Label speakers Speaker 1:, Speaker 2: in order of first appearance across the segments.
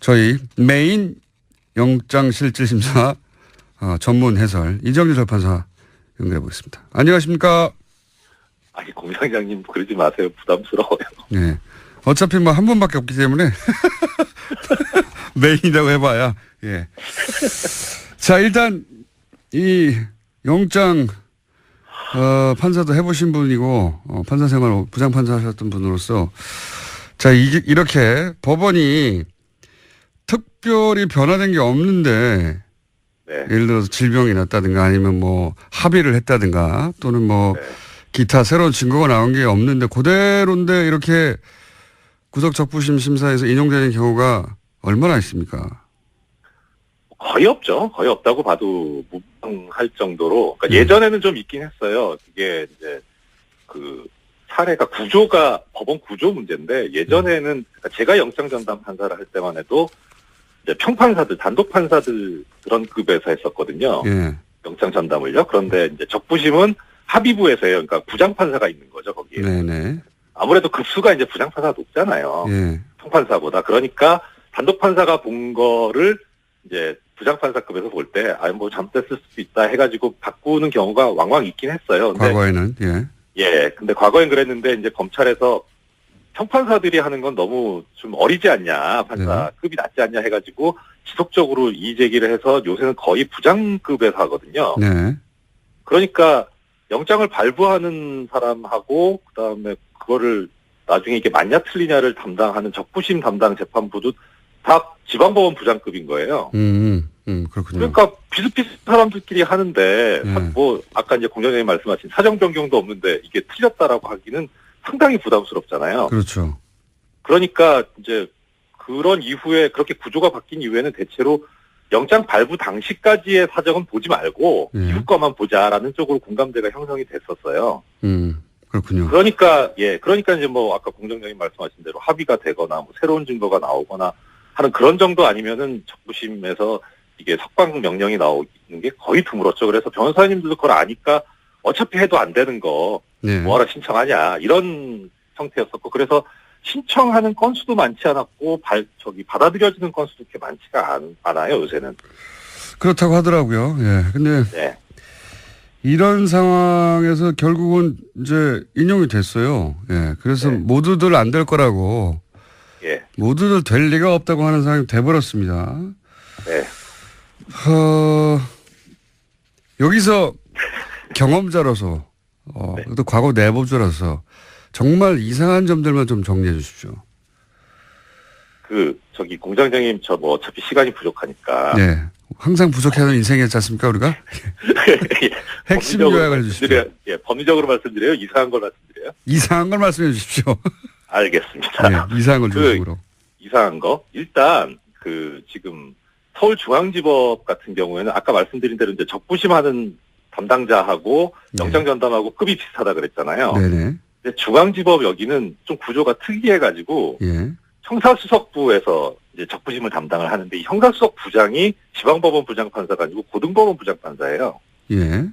Speaker 1: 저희 메인 영장실질심사 전문 해설 이정재 재판사 연결해 보겠습니다. 안녕하십니까?
Speaker 2: 아니, 공장장님 그러지 마세요. 부담스러워요.
Speaker 1: 네. 어차피 뭐 한 번밖에 없기 때문에 메인이라고 해봐야. 예. 자, 일단 이 영장 판사도 해보신 분이고 판사 생활 부장판사 하셨던 분으로서 자, 이렇게 법원이 특별히 변화된 게 없는데 네. 예를 들어서 질병이 났다든가 아니면 뭐 합의를 했다든가 또는 뭐 네. 기타 새로운 증거가 나온 게 없는데 그대로인데 이렇게 구속적부심 심사에서 인용되는 경우가 얼마나 있습니까?
Speaker 2: 거의 없죠. 거의 없다고 봐도 무방할 정도로. 그러니까 예전에는 좀 있긴 했어요. 이게 이제 그 사례가 법원 구조 문제인데 예전에는 제가 영장 전담 판사를 할 때만 해도 이제 평판사들, 단독 판사들 그런 급에서 했었거든요. 예. 영장 전담을요. 그런데 이제 적부심은 합의부에서요. 그러니까 부장판사가 있는 거죠, 거기에. 네네. 아무래도 급수가 이제 부장판사가 높잖아요. 예. 평판사보다. 그러니까 단독 판사가 본 거를 이제 부장판사급에서 볼 때, 뭐 잘못됐을 수도 있다 해가지고 바꾸는 경우가 왕왕 있긴 했어요. 근데
Speaker 1: 과거에는, 예.
Speaker 2: 예. 근데 과거엔 그랬는데 이제 검찰에서 평판사들이 하는 건 너무 좀 어리지 않냐, 판사급이 낮지 않냐 해가지고 지속적으로 이의 제기를 해서 요새는 거의 부장급에서 하거든요. 네. 그러니까 영장을 발부하는 사람하고 그다음에 그거를 나중에 이게 맞냐 틀리냐를 담당하는 적부심 담당 재판부도 다 지방법원 부장급인 거예요.
Speaker 1: 그렇군요.
Speaker 2: 그러니까 비슷비슷한 사람들끼리 하는데 뭐 아까 이제 공장장님 말씀하신 사정 변경도 없는데 이게 틀렸다라고 하기는 상당히 부담스럽잖아요.
Speaker 1: 그렇죠.
Speaker 2: 그러니까 이제 그런 이후에 그렇게 구조가 바뀐 이후에는 대체로 영장 발부 당시까지의 사정은 보지 말고 이후 거만 보자라는 쪽으로 공감대가 형성이 됐었어요.
Speaker 1: 그렇군요.
Speaker 2: 그러니까 이제 뭐 아까 공장장님 말씀하신 대로 합의가 되거나 뭐 새로운 증거가 나오거나 하는 그런 정도 아니면은 적부심에서 이게 석방 명령이 나오는 게 거의 드물었죠. 그래서 변호사님들도 그걸 아니까 어차피 해도 안 되는 거 뭐하러 신청하냐 이런 형태였었고 그래서 신청하는 건수도 많지 않았고 받아들여지는 건수도 그렇게 많지가 않아요 요새는.
Speaker 1: 그렇다고 하더라고요. 예. 근데
Speaker 2: 네.
Speaker 1: 이런 상황에서 결국은 이제 인용이 됐어요. 예. 그래서 모두들 안 될 거라고. 예. 모두들 될 리가 없다고 하는 상황이 돼버렸습니다.
Speaker 2: 네.
Speaker 1: 여기서 경험자로서 또 과거 내부자로서 정말 이상한 점들만 좀 정리해 주십시오.
Speaker 2: 공장장님 저 뭐 어차피 시간이 부족하니까.
Speaker 1: 네. 항상 부족해하는 인생이었지 않습니까 우리가? 핵심 요약을 해주십시오.
Speaker 2: 예, 법리적으로 말씀드려요? 이상한 걸 말씀드려요?
Speaker 1: 이상한 걸 말씀해 주십시오.
Speaker 2: 알겠습니다.
Speaker 1: 네, 이상한 걸 중심으로.
Speaker 2: 이상한 거? 일단 지금 서울중앙지법 같은 경우에는 아까 말씀드린 대로 이제 적부심하는 담당자하고 영장 전담하고 급이 비슷하다 그랬잖아요. 네네. 근데 중앙지법 여기는 좀 구조가 특이해가지고 형사수석부에서 이제 적부심을 담당을 하는데 이 형사수석 부장이 지방법원 부장판사가 아니고 고등법원 부장판사예요. 예.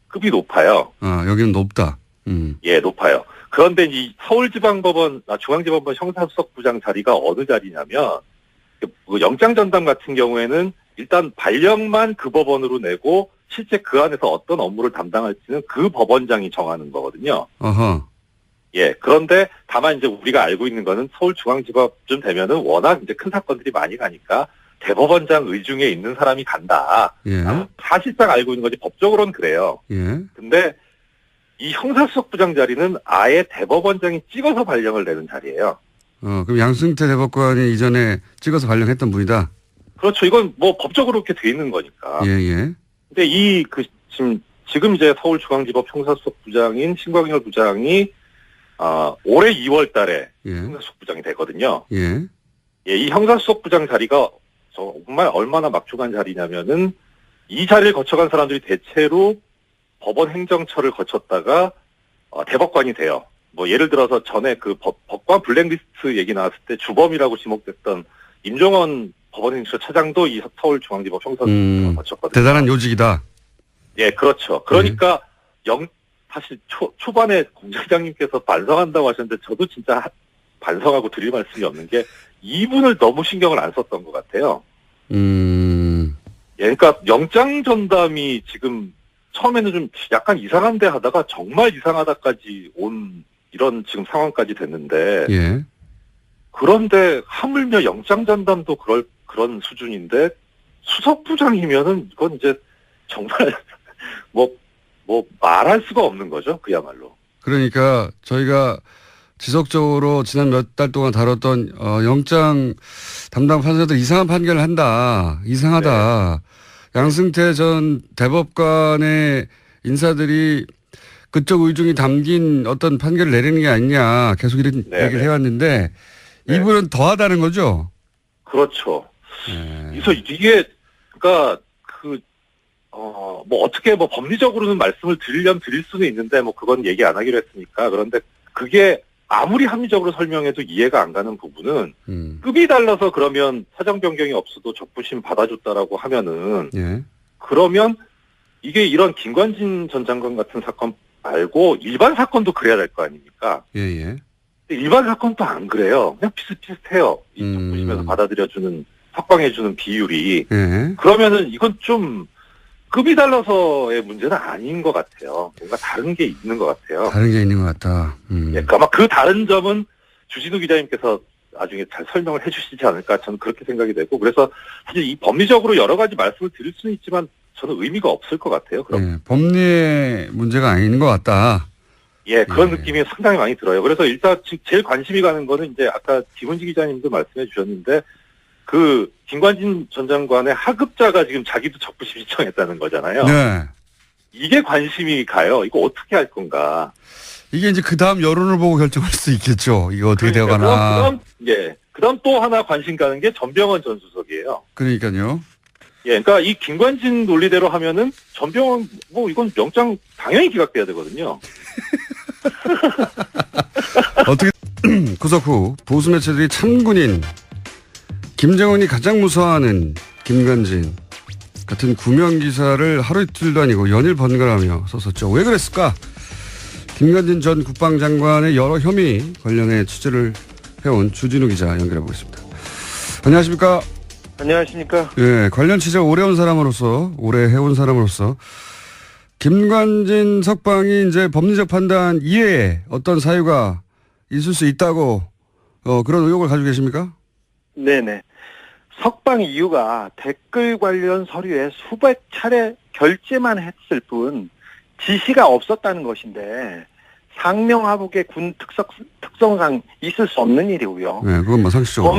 Speaker 2: 급이 높아요.
Speaker 1: 여기는 높다.
Speaker 2: 예, 높아요. 그런데 이 중앙지방법원 형사수석부장 자리가 어느 자리냐면 영장 전담 같은 경우에는 일단 발령만 그 법원으로 내고 실제 그 안에서 어떤 업무를 담당할지는 그 법원장이 정하는 거거든요.
Speaker 1: 어허.
Speaker 2: 예. 그런데 다만 이제 우리가 알고 있는 거는 서울중앙지법쯤 되면은 워낙 이제 큰 사건들이 많이 가니까 대법원장 의중에 있는 사람이 간다.
Speaker 1: 예.
Speaker 2: 사실상 알고 있는 거지 법적으로는 그래요.
Speaker 1: 예.
Speaker 2: 근데 이 형사수석부장 자리는 아예 대법원장이 찍어서 발령을 내는 자리예요.
Speaker 1: 그럼 양승태 대법관이 이전에 찍어서 발령했던 분이다?
Speaker 2: 그렇죠. 이건 뭐 법적으로 그렇게 돼 있는 거니까.
Speaker 1: 예, 예.
Speaker 2: 근데 지금 이제 서울중앙지법 형사수석부장인 신광열 부장이 올해 2월 달에 형사수석부장이 되거든요.
Speaker 1: 예.
Speaker 2: 예, 이 형사수석부장 자리가 정말 얼마나 막중한 자리냐면은 이 자리를 거쳐간 사람들이 대체로 법원 행정처를 거쳤다가 대법관이 돼요. 뭐 예를 들어서 전에 법관 블랙리스트 얘기 나왔을 때 주범이라고 지목됐던 임종원 법원행정처 차장도 이 서울중앙지법 형사수석부장을 거쳤거든요.
Speaker 1: 대단한 요직이다.
Speaker 2: 예, 그렇죠. 그러니까 사실 초반에 공장장님께서 반성한다고 하셨는데 저도 진짜 반성하고 드릴 말씀이 없는 게 이분을 너무 신경을 안 썼던 것 같아요.
Speaker 1: 음.
Speaker 2: 예, 그러니까 영장 전담이 지금 처음에는 좀 약간 이상한데 하다가 정말 이상하다까지 온 이런 지금 상황까지 됐는데
Speaker 1: 예.
Speaker 2: 그런데 하물며 영장 전담도 그런 수준인데 수석부장이면은 이건 이제 정말 뭐 말할 수가 없는 거죠. 그야말로.
Speaker 1: 그러니까 저희가 지속적으로 지난 몇 달 동안 다뤘던 영장 담당 판사들 이상한 판결을 한다. 이상하다. 양승태 전 대법관의 인사들이 그쪽 의중이 담긴 어떤 판결을 내리는 게 아니냐. 계속 이런 얘기를 해왔는데 이분은 더하다는 거죠.
Speaker 2: 그렇죠. 그래서 이게 그러니까 뭐 어떻게 뭐 법리적으로는 말씀을 드리려면 드릴 수는 있는데 뭐 그건 얘기 안 하기로 했으니까. 그런데 그게 아무리 합리적으로 설명해도 이해가 안 가는 부분은 급이 달라서 그러면 사정 변경이 없어도 적부심 받아줬다라고 하면은 그러면 이게 이런 김관진 전 장관 같은 사건 말고 일반 사건도 그래야 될 거 아닙니까?
Speaker 1: 예.
Speaker 2: 일반 사건도 안 그래요. 그냥 비슷비슷해요. 이 적부심에서 받아들여주는 석방해주는 비율이. 그러면은 이건 좀 급이 달라서의 문제는 아닌 것 같아요. 뭔가 다른 게 있는 것 같아요.
Speaker 1: 다른 게 있는 것 같다.
Speaker 2: 예, 아마 그 다른 점은 주진우 기자님께서 나중에 잘 설명을 해주시지 않을까 저는 그렇게 생각이 되고 그래서 사실 이 법리적으로 여러 가지 말씀을 드릴 수는 있지만 저는 의미가 없을 것 같아요. 그럼
Speaker 1: 법리의 문제가 아닌 것 같다.
Speaker 2: 예, 그런 느낌이 상당히 많이 들어요. 그래서 일단 제일 관심이 가는 거는 이제 아까 김은지 기자님도 말씀해 주셨는데 그 김관진 전 장관의 하급자가 지금 자기도 적부심 신청했다는 거잖아요.
Speaker 1: 네.
Speaker 2: 이게 관심이 가요. 이거 어떻게 할 건가?
Speaker 1: 이게 이제 그 다음 여론을 보고 결정할 수 있겠죠. 이거 어떻게 되어가나.
Speaker 2: 그다음 또 하나 관심 가는 게 전병헌 전 수석이에요.
Speaker 1: 그러니까요.
Speaker 2: 예, 그러니까 이 김관진 논리대로 하면은 전병헌 뭐 이건 영장 당연히 기각돼야 되거든요.
Speaker 1: 어떻게 구속 후 보수 매체들이 참군인 김정은이 가장 무서워하는 김관진 같은 구명 기사를 하루 이틀도 아니고 연일 번갈아가며 썼었죠. 왜 그랬을까? 김관진 전 국방장관의 여러 혐의 관련해 취재를 해온 주진우 기자 연결해 보겠습니다. 안녕하십니까?
Speaker 3: 안녕하십니까?
Speaker 1: 예, 관련 취재 오래 해온 사람으로서 김관진 석방이 이제 법리적 판단 이외에 어떤 사유가 있을 수 있다고 그런 의혹을 가지고 계십니까?
Speaker 3: 네네. 석방 이유가 댓글 관련 서류에 수백 차례 결제만 했을 뿐 지시가 없었다는 것인데 상명하복의 군 특성상 있을 수 없는 일이고요.
Speaker 1: 네, 그건 뭐 상식적으로.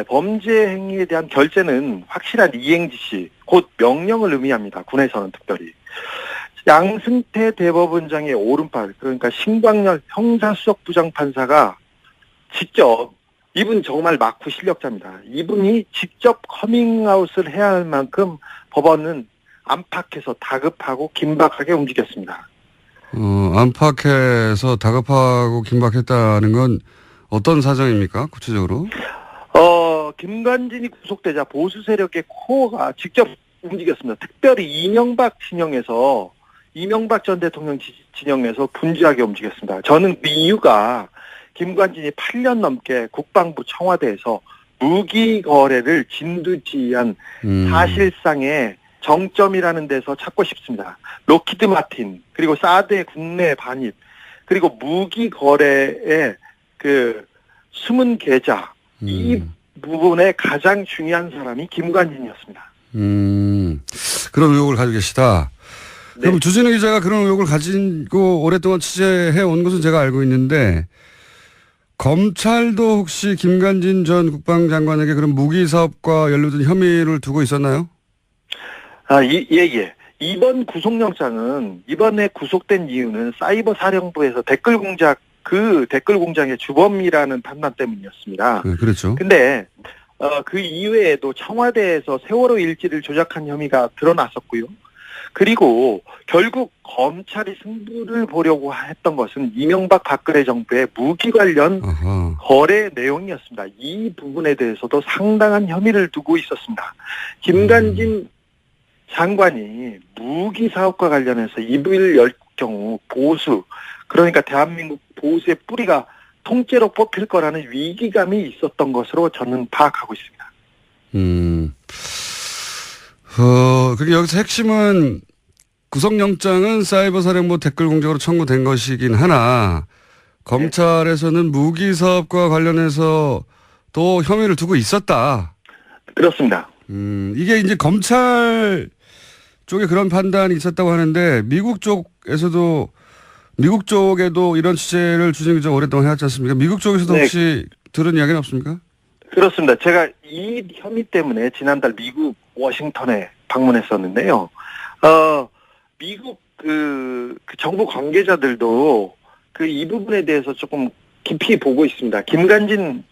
Speaker 3: 범죄 행위에 대한 결제는 확실한 이행 지시, 곧 명령을 의미합니다. 군에서는 특별히. 양승태 대법원장의 오른팔, 그러니까 신광열 형사수석부장 판사가 직접 이분 정말 막후 실력자입니다. 이분이 직접 커밍아웃을 해야 할 만큼 법원은 안팎에서 다급하고 긴박하게 움직였습니다.
Speaker 1: 안팎에서 다급하고 긴박했다는 건 어떤 사정입니까? 구체적으로?
Speaker 3: 김관진이 구속되자 보수 세력의 코어가 직접 움직였습니다. 특별히 이명박 전 대통령 진영에서 분주하게 움직였습니다. 저는 그 이유가 김관진이 8년 넘게 국방부 청와대에서 무기 거래를 진두지휘한 사실상의 정점이라는 데서 찾고 싶습니다. 록히드 마틴, 그리고 사드의 국내 반입, 그리고 무기 거래의 그 숨은 계좌, 이 부분에 가장 중요한 사람이 김관진이었습니다.
Speaker 1: 그런 의혹을 가지고 계시다.
Speaker 3: 네.
Speaker 1: 그럼 주진우 기자가 그런 의혹을 가지고 오랫동안 취재해 온 것은 제가 알고 있는데 검찰도 혹시 김관진 전 국방장관에게 그런 무기 사업과 연루된 혐의를 두고 있었나요?
Speaker 3: 예. 이번 구속영장은 이번에 구속된 이유는 사이버 사령부에서 댓글 공장의 주범이라는 판단 때문이었습니다.
Speaker 1: 네, 그렇죠.
Speaker 3: 근데 그 이외에도 청와대에서 세월호 일지를 조작한 혐의가 드러났었고요. 그리고 결국 검찰이 승부를 보려고 했던 것은 이명박 박근혜 정부의 무기 관련 거래 내용이었습니다. 이 부분에 대해서도 상당한 혐의를 두고 있었습니다. 김관진 장관이 무기 사업과 관련해서 입을 열 경우 보수, 그러니까 대한민국 보수의 뿌리가 통째로 뽑힐 거라는 위기감이 있었던 것으로 저는 파악하고 있습니다.
Speaker 1: 그리고 여기서 핵심은 구속영장은 사이버사령부 댓글 공작으로 청구된 것이긴 하나 검찰에서는 무기 사업과 관련해서 또 혐의를 두고 있었다.
Speaker 3: 그렇습니다.
Speaker 1: 이게 이제 검찰 쪽에 그런 판단이 있었다고 하는데 미국 쪽에도 이런 취재를 주진 기자 오랫동안 해왔지 않습니까? 미국 쪽에서도 혹시 들은 이야기는 없습니까?
Speaker 3: 그렇습니다. 제가 이 혐의 때문에 지난달 미국 워싱턴에 방문했었는데요. 미국 그 정부 관계자들도 이 부분에 대해서 조금 깊이 보고 있습니다. 김관진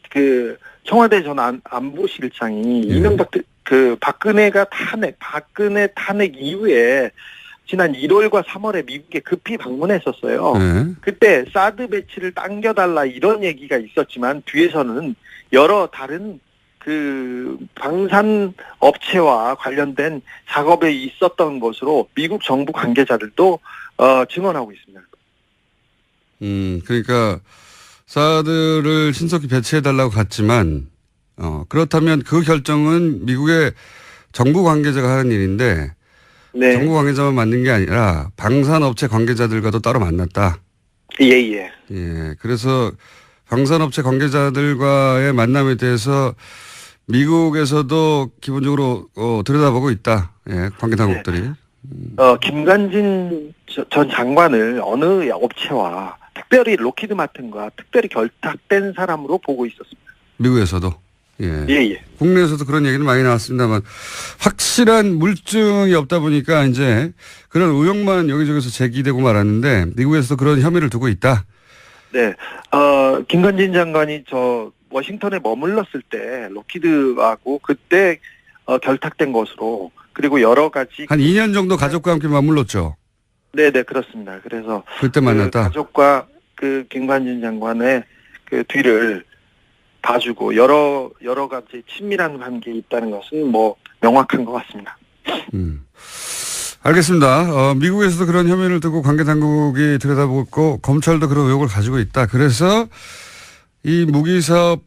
Speaker 3: 청와대 전 안보실장이 이명박 박근혜 탄핵 이후에 지난 1월과 3월에 미국에 급히 방문했었어요. 그때 사드 배치를 당겨달라 이런 얘기가 있었지만 뒤에서는 여러 다른 방산 업체와 관련된 작업에 있었던 것으로 미국 정부 관계자들도 증언하고 있습니다.
Speaker 1: 그러니까 사드를 신속히 배치해달라고 갔지만 그렇다면 그 결정은 미국의 정부 관계자가 하는 일인데
Speaker 3: 네.
Speaker 1: 정부 관계자만 만난 게 아니라 방산업체 관계자들과도 따로 만났다.
Speaker 3: 예.
Speaker 1: 그래서 방산업체 관계자들과의 만남에 대해서 미국에서도 기본적으로 들여다보고 있다. 관계 당국들이.
Speaker 3: 김관진 전 장관을 어느 업체와 특별히 로키드 마틴과 특별히 결탁된 사람으로 보고 있었습니다.
Speaker 1: 미국에서도.
Speaker 3: 예.
Speaker 1: 국내에서도 그런 얘기는 많이 나왔습니다만 확실한 물증이 없다 보니까 이제 그런 의혹만 여기저기서 제기되고 말았는데 미국에서도 그런 혐의를 두고 있다.
Speaker 3: 네. 김관진 장관이 워싱턴에 머물렀을 때 로키드하고 그때 결탁된 것으로 그리고 여러 가지
Speaker 1: 한 2년 정도 가족과 함께 머물렀죠.
Speaker 3: 네, 그렇습니다. 그래서
Speaker 1: 그때 만났다.
Speaker 3: 가족과 김관진 장관의 뒤를 봐주고 여러 가지 친밀한 관계에 있다는 것은 명확한 것 같습니다.
Speaker 1: 알겠습니다. 미국에서도 그런 혐의를 두고 관계 당국이 들여다보고 검찰도 그런 의혹을 가지고 있다. 그래서 이 무기 사업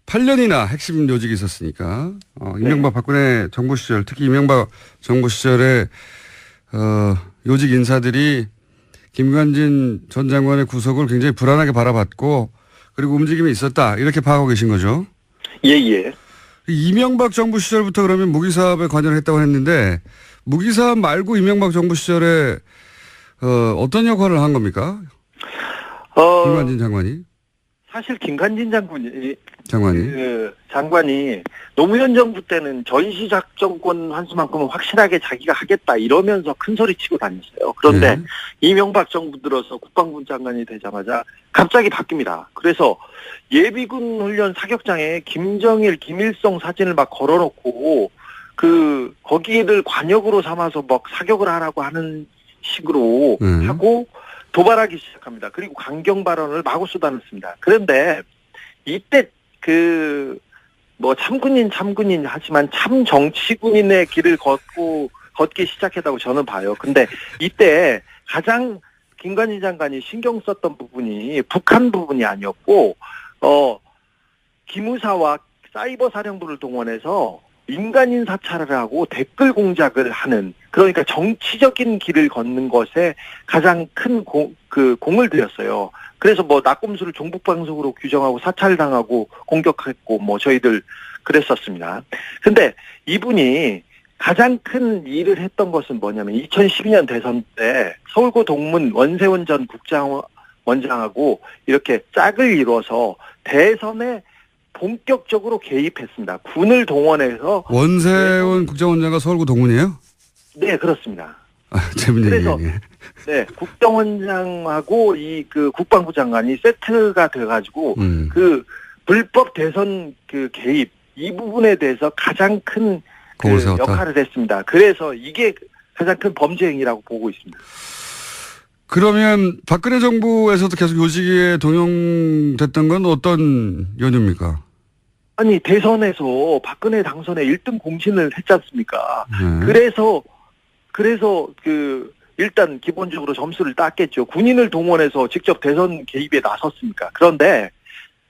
Speaker 1: 8년이나 핵심 요직이 있었으니까 이명박 박근혜 정부 시절 특히 이명박 정부 시절에 요직 인사들이 김관진 전 장관의 구속을 굉장히 불안하게 바라봤고 그리고 움직임이 있었다. 이렇게 파악하고 계신 거죠?
Speaker 3: 예.
Speaker 1: 이명박 정부 시절부터 그러면 무기 사업에 관여를 했다고 했는데 무기 사업 말고 이명박 정부 시절에 어떤 역할을 한 겁니까? 김관진 장관이?
Speaker 3: 사실 김관진 장관이 노무현 정부 때는 전시작전권 환수만큼은 확실하게 자기가 하겠다 이러면서 큰 소리 치고 다녔어요. 그런데 이명박 정부 들어서 국방부 장관이 되자마자 갑자기 바뀝니다. 그래서 예비군 훈련 사격장에 김정일, 김일성 사진을 막 걸어놓고 거기를 관역으로 삼아서 막 사격을 하라고 하는 식으로 하고 도발하기 시작합니다. 그리고 강경 발언을 마구 쏟아냈습니다. 그런데 이때 참군인 하지만 참 정치군인의 길을 걷기 시작했다고 저는 봐요. 근데 이때 가장 김관진 장관이 신경 썼던 부분이 북한 부분이 아니었고 기무사와 사이버 사령부를 동원해서 민간인 사찰을 하고 댓글 공작을 하는 그러니까 정치적인 길을 걷는 것에 가장 큰 공을 들였어요. 그래서 낙곰수를 종북방송으로 규정하고 사찰당하고 공격했고 저희들 그랬었습니다. 근데 이분이 가장 큰 일을 했던 것은 뭐냐면 2012년 대선 때 서울고 동문 원세훈 전 국정원장하고 이렇게 짝을 이뤄서 대선에 본격적으로 개입했습니다. 군을 동원해서
Speaker 1: 원세훈 국정원장과 서울고 동문이에요?
Speaker 3: 네, 그렇습니다.
Speaker 1: 재밌는
Speaker 3: 그래서
Speaker 1: 얘기네.
Speaker 3: 네, 국정원장하고 국방부 장관이 세트가 돼가지고 불법 대선 개입 이 부분에 대해서 가장 큰 역할을 했습니다. 그래서 이게 가장 큰 범죄 행위라고 보고 있습니다.
Speaker 1: 그러면 박근혜 정부에서도 계속 요직에 동용됐던 건 어떤 연유입니까?
Speaker 3: 아니 대선에서 박근혜 당선에 1등 공신을 했지 않습니까? 그래서 일단 기본적으로 점수를 땄겠죠. 군인을 동원해서 직접 대선 개입에 나섰습니까? 그런데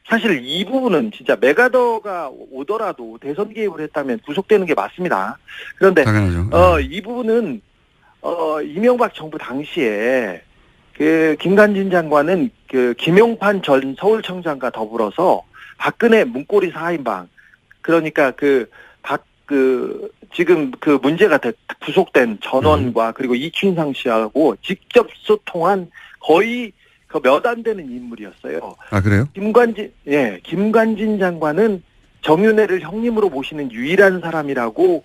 Speaker 3: 사실 이 부분은 진짜 메가더가 오더라도 대선 개입을 했다면 구속되는 게 맞습니다. 그런데
Speaker 1: 당연하죠.
Speaker 3: 이 부분은 이명박 정부 당시에 그 김관진 장관은 그 김용판 전 서울청장과 더불어서 박근혜 문고리 4인방, 그러니까 지금 그 문제가 구속된 전원과 그리고 이춘상 씨하고 직접 소통한 거의 그 몇 안 되는 인물이었어요.
Speaker 1: 아, 그래요?
Speaker 3: 김관진 장관은 정윤회를 형님으로 모시는 유일한 사람이라고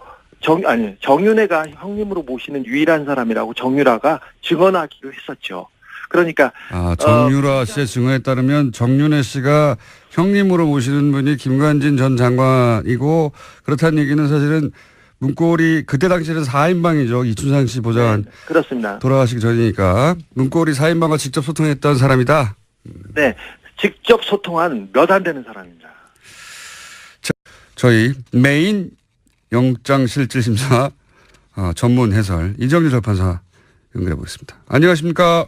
Speaker 3: 정윤회가 형님으로 모시는 유일한 사람이라고 정유라가 증언하기로 했었죠. 그러니까
Speaker 1: 정유라 씨의 증언에 따르면 정윤회 씨가 형님으로 모시는 분이 김관진 전 장관이고, 그렇다는 얘기는 사실은 문고리 그때 당시에는 4인방이죠. 이춘상 씨 보좌관.
Speaker 3: 네, 그렇습니다.
Speaker 1: 돌아가시기 전이니까 문고리 4인방과 직접 소통했던 사람이다.
Speaker 3: 네, 직접 소통한 몇 안 되는 사람입니다.
Speaker 1: 저희 메인 영장실질심사 전문 해설 이정재 재판사 연결해 보겠습니다. 안녕하십니까?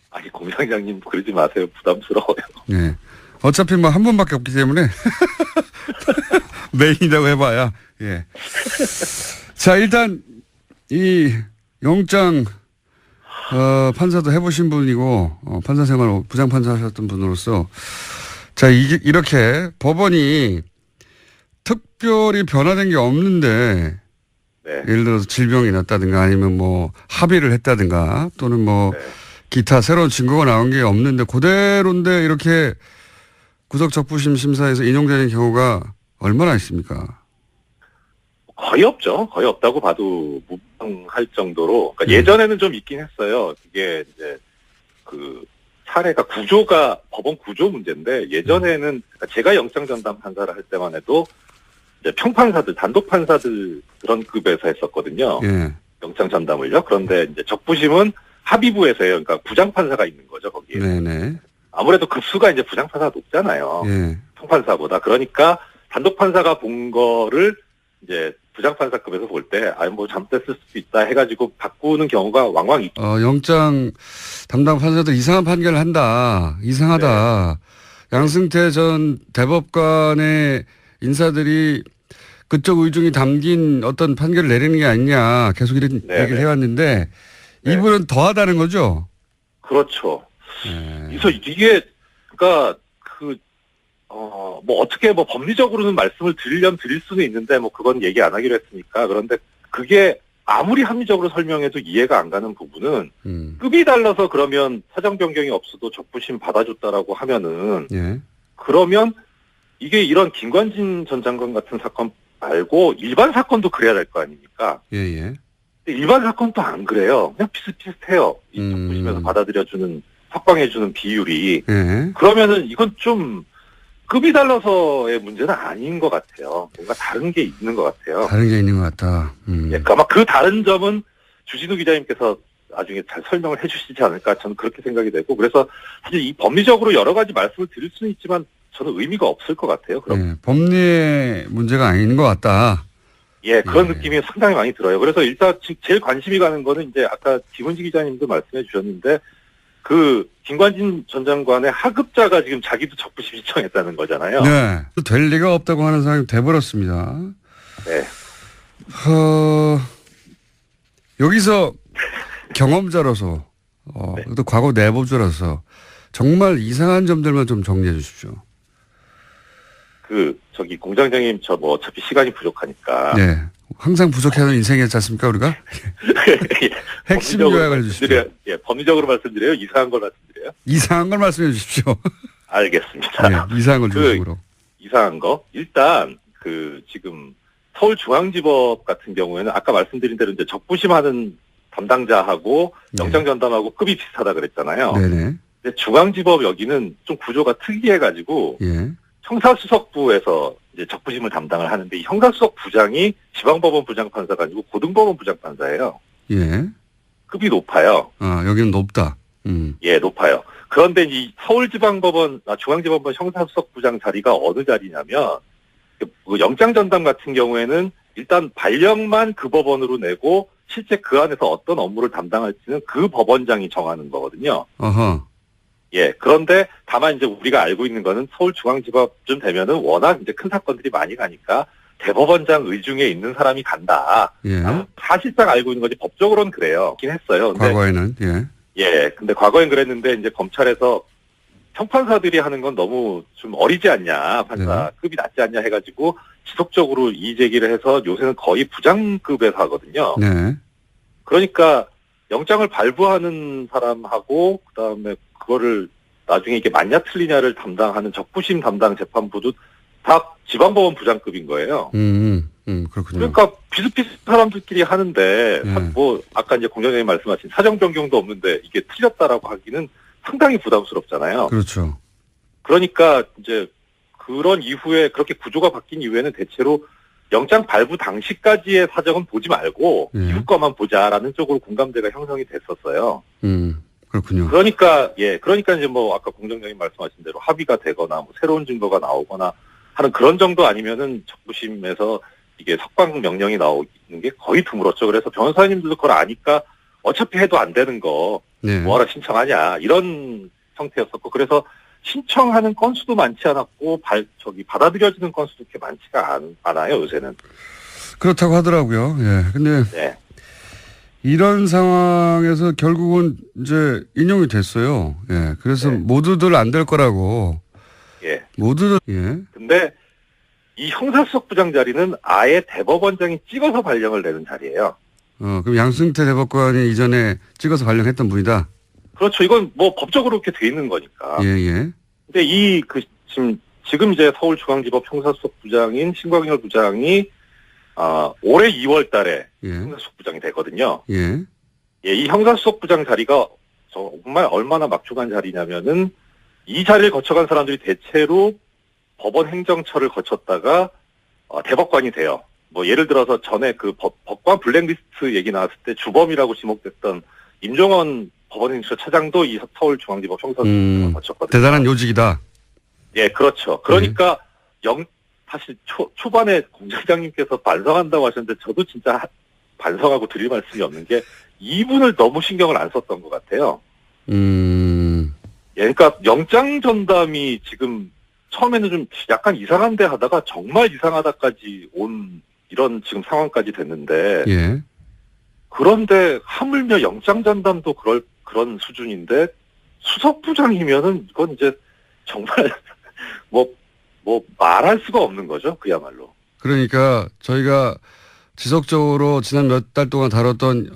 Speaker 2: 아니, 공장장님 그러지 마세요. 부담스러워요.
Speaker 1: 네. 어차피 뭐 한 번밖에 없기 때문에 메인이라고 해봐야. 예. 자, 일단 이 영장 판사도 해보신 분이고 판사 생활 부장판사 하셨던 분으로서, 자, 이렇게 법원이 특별히 변화된 게 없는데,
Speaker 2: 네.
Speaker 1: 예를 들어서 질병이 났다든가 아니면 뭐 합의를 했다든가 또는 뭐 기타 새로운 증거가 나온 게 없는데 그대로인데 이렇게 구속적부심 심사에서 인용되는 경우가 얼마나 있습니까?
Speaker 2: 거의 없죠. 거의 없다고 봐도 무방할 정도로. 그러니까 예전에는 좀 있긴 했어요. 그게 이제 그 사례가 법원 구조 문제인데, 예전에는 그러니까 제가 영장 전담 판사를 할 때만 해도 이제 평판사들, 단독 판사들 그런 급에서 했었거든요.
Speaker 1: 예.
Speaker 2: 영장 전담을요. 그런데 이제 적부심은 합의부에서 해요. 그러니까 부장판사가 있는 거죠, 거기에.
Speaker 1: 네네.
Speaker 2: 아무래도 급수가 이제 부장판사가 높잖아요.
Speaker 1: 예.
Speaker 2: 평판사보다. 그러니까 단독 판사가 본 거를 이제 부장판사급에서 볼 때, 뭐 잘못됐을 수도 있다 해가지고 바꾸는 경우가 왕왕 있죠.
Speaker 1: 영장 담당 판사들 이상한 판결을 한다. 이상하다. 네. 양승태 전 대법관의 인사들이 그쪽 의중이 담긴 어떤 판결을 내리는 게 아니냐. 계속 이런 얘기를 해왔는데, 이분은 더하다는 거죠?
Speaker 2: 그렇죠. 그래서 이게, 그러니까, 뭐 어떻게 뭐 법리적으로는 말씀을 드리려면 드릴 수는 있는데, 뭐 그건 얘기 안 하기로 했으니까. 그런데 그게 아무리 합리적으로 설명해도 이해가 안 가는 부분은 급이 달라서 그러면 사정 변경이 없어도 적부심 받아줬다라고 하면은 그러면 이게 이런 김관진 전 장관 같은 사건 말고 일반 사건도 그래야 될 거 아닙니까?
Speaker 1: 예예.
Speaker 2: 일반 사건도 안 그래요. 그냥 비슷비슷해요. 이 적부심에서 받아들여주는 확방해주는 비율이. 그러면은 이건 좀 급이 달라서의 문제는 아닌 것 같아요. 뭔가 다른 게 있는 것 같아요.
Speaker 1: 다른 게 있는 것 같다.
Speaker 2: 예, 아마 그 다른 점은 주진우 기자님께서 나중에 잘 설명을 해주시지 않을까 저는 그렇게 생각이 되고, 그래서 사실 이 법리적으로 여러 가지 말씀을 드릴 수는 있지만 저는 의미가 없을 것 같아요. 그럼
Speaker 1: 법리의 문제가 아닌 것 같다.
Speaker 2: 예, 그런 느낌이 상당히 많이 들어요. 그래서 일단 제일 관심이 가는 거는 이제 아까 김은지 기자님도 말씀해 주셨는데, 그 김관진 전 장관의 하급자가 지금 자기도 적부심 신청했다는 거잖아요.
Speaker 1: 네. 될 리가 없다고 하는 상황이 돼버렸습니다.
Speaker 2: 네.
Speaker 1: 여기서 경험자로서 또 과거 내부자로서 정말 이상한 점들만 좀 정리해 주십시오.
Speaker 2: 공장장님 저 뭐 어차피 시간이 부족하니까.
Speaker 1: 네. 항상 부족해하는 인생이었지 않습니까, 우리가? 핵심 요약을 주십시오.
Speaker 2: 예, 법리적으로 말씀드려요? 이상한 걸 말씀드려요?
Speaker 1: 이상한 걸 말씀해 주십시오.
Speaker 2: 알겠습니다.
Speaker 1: 네, 이상한 걸 중심으로.
Speaker 2: 이상한 거? 일단, 지금 서울중앙지법 같은 경우에는 아까 말씀드린 대로 이제 적부심하는 담당자하고 영장 전담하고 급이 비슷하다 그랬잖아요.
Speaker 1: 네네.
Speaker 2: 근데 중앙지법 여기는 좀 구조가 특이해가지고, 형사수석부에서 이제 적부심을 담당을 하는데, 이 형사수석 부장이 지방법원 부장판사가 아니고 고등법원 부장판사예요.
Speaker 1: 예.
Speaker 2: 급이 높아요.
Speaker 1: 여기는 높다.
Speaker 2: 예, 높아요. 그런데 이 서울지방법원, 중앙지방법원 형사수석 부장 자리가 어느 자리냐면, 영장 전담 같은 경우에는 일단 발령만 그 법원으로 내고 실제 그 안에서 어떤 업무를 담당할지는 그 법원장이 정하는 거거든요.
Speaker 1: 어허.
Speaker 2: 예. 그런데 다만 이제 우리가 알고 있는 거는 서울중앙지법쯤 되면은 워낙 이제 큰 사건들이 많이 가니까 대법원장 의중에 있는 사람이 간다.
Speaker 1: 예.
Speaker 2: 사실상 알고 있는 거지 법적으로는 그래요. 긴 했어요. 근데
Speaker 1: 과거에는, 예.
Speaker 2: 예. 근데 과거엔 그랬는데 이제 검찰에서 평판사들이 하는 건 너무 좀 어리지 않냐. 판사급이 낮지 않냐 해가지고 지속적으로 이의 제기를 해서 요새는 거의 부장급에서 하거든요.
Speaker 1: 네.
Speaker 2: 그러니까 영장을 발부하는 사람하고 그다음에 그거를 나중에 이게 맞냐 틀리냐를 담당하는 적부심 담당 재판부도 다 지방법원 부장급인 거예요.
Speaker 1: 그렇군요.
Speaker 2: 그러니까 비슷비슷한 사람들끼리 하는데
Speaker 1: 예.
Speaker 2: 뭐 아까 이제 공장장님 말씀하신 사정 변경도 없는데 이게 틀렸다라고 하기는 상당히 부담스럽잖아요.
Speaker 1: 그렇죠.
Speaker 2: 그러니까 이제 그런 이후에 그렇게 구조가 바뀐 이후에는 대체로 영장 발부 당시까지의 사정은 보지 말고
Speaker 1: 예.
Speaker 2: 이후 거만 보자라는 쪽으로 공감대가 형성이 됐었어요.
Speaker 1: 그렇군요.
Speaker 2: 그러니까 이제 뭐 아까 공장장님 말씀하신 대로 합의가 되거나 뭐 새로운 증거가 나오거나 하는 그런 정도 아니면은 적부심에서 이게 석방 명령이 나오는 게 거의 드물었죠. 그래서 변호사님들도 그걸 아니까 어차피 해도 안 되는 거
Speaker 1: 네.
Speaker 2: 뭐하러 신청하냐 이런 형태였었고 그래서 신청하는 건수도 많지 않았고 받아들여지는 건수도 그렇게 많지가 않아요 요새는.
Speaker 1: 그렇다고 하더라고요. 예. 근데
Speaker 2: 네.
Speaker 1: 이런 상황에서 결국은 이제 인용이 됐어요. 예. 그래서
Speaker 2: 네.
Speaker 1: 모두들 안 될 거라고.
Speaker 2: 예.
Speaker 1: 모두들, 예.
Speaker 2: 근데 이 형사수석부장 자리는 아예 대법원장이 찍어서 발령을 내는 자리예요.
Speaker 1: 그럼 양승태 대법관이 이전에 찍어서 발령했던 분이다?
Speaker 2: 그렇죠. 이건 뭐 법적으로 이렇게 돼 있는 거니까.
Speaker 1: 예, 예.
Speaker 2: 근데 지금 이제 서울중앙지법 형사수석부장인 신광열 부장이 올해 2월 달에
Speaker 1: 예.
Speaker 2: 형사수석부장이 되거든요.
Speaker 1: 예.
Speaker 2: 예, 이 형사수석부장 자리가 정말 얼마나 막중한 자리냐면은 이 자리를 거쳐간 사람들이 대체로 법원 행정처를 거쳤다가 대법관이 돼요. 뭐 예를 들어서 전에 그 법관 블랙리스트 얘기 나왔을 때 주범이라고 지목됐던 임종원 법원행정처 차장도 이 서울중앙지법 형사수석부장을 거쳤거든요.
Speaker 1: 대단한 요직이다.
Speaker 2: 예, 그렇죠. 그러니까 사실 초반에 공장장님께서 반성한다고 하셨는데 저도 진짜 반성하고 드릴 말씀이 없는 게 이분을 너무 신경을 안 썼던 것 같아요. 예, 그러니까 영장 전담이 지금 처음에는 좀 약간 이상한데 하다가 정말 이상하다까지 온 이런 지금 상황까지 됐는데
Speaker 1: 예.
Speaker 2: 그런데 하물며 영장 전담도 그런 수준인데 수석부장이면은 이건 이제 정말 뭐 말할 수가 없는 거죠. 그야말로.
Speaker 1: 그러니까 저희가 지속적으로 지난 몇 달 동안 다뤘던